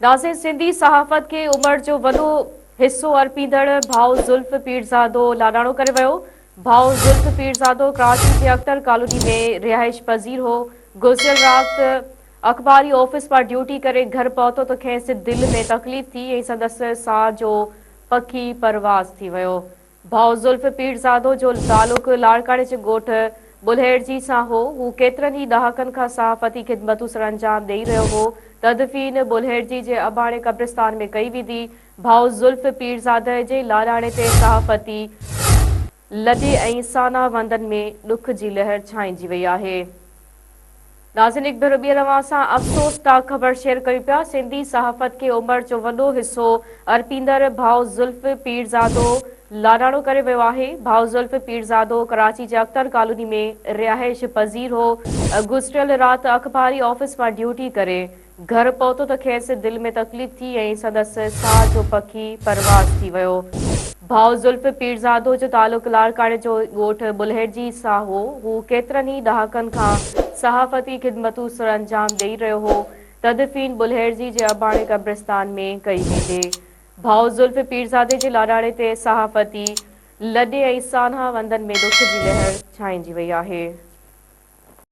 नाज़िर, सिंधी सहाफ़त खे उमर जो वॾो हिस्सो अर्पींदड़ भाउ ज़ुल्फ़ पीरज़ादो लाडाणो करे वियो। भाउ ज़ुल्फ़ पीरज़ादो कराची जे अख्तर कॉलोनी में रिहाइश पज़ीर हो। गुज़िरियल राति अख़बारी ऑफिस पर ड्यूटी करे घर पहुतो त खेसि दिलि में तकलीफ़ थी ऐं संदसि साह जो पखी परवाज़ थी वियो। भाउ ज़ुल्फ़ पीरज़ादो जो तालुक़ लाड़काणे जे ॻोठ बुल्हेड़जी सां हो। हू केतिरनि ई ॾहाकनि खां सहाफ़ती ख़िदमतूं अंजाम ॾेई रहियो हो। तदफ़ीन बुल्हेड़जी जे अबाणे क़ब्रिस्तान में कई वेंदी। भाउ ज़ुल्फ़ पीरज़ादे जे लाॾाणे ते सहाफ़ती लॾे ऐं साना वंदनि में ॾुख जी लहर छाइंजी वई आहे। नाज़िन, हिकु भेरो ॿीहर अवां सां अफ़सोसनाक ख़बर शेयर कयूं पिया। सिंधी सहाफ़त खे उमर जो वॾो हिसो अर्पींदड़ भाउ ज़ुल्फ़ पीरज़ादो लाडाणो करे वियो आहे। भाउ ज़ुल्फ़ पीरज़ादो कराची जे अख्तर कॉलोनी में रिहाइश पज़ीर हो। गुज़िरियल राति अख़बारी ऑफिस मां ड्यूटी करे घर पहुतो त खेसि दिलि में तकलीफ़ थी ऐं संदसि साह जो पखी परवाज़ थी वियो। भाउ ज़ुल्फ़ पीरज़ादो जो तालुक़ लाड़काणे जो ॻोठ बुल्हेड़जी सां हो। हू केतिरनि ई ॾहाकनि खां सहाफ़ती ख़िदमतूं अंजाम ॾेई रहियो हो। तदफ़ीन बुल्हेड़जी जे अबाणे क़ब्रिस्तान में कई वेंदी। भाउ ज़ुल्फ़ पीरज़ादे जे लाॾाणे ते सहाफ़ती लॾे ऐं साना वंदनि में ॾुख जी लहर छाइंजी वई आहे।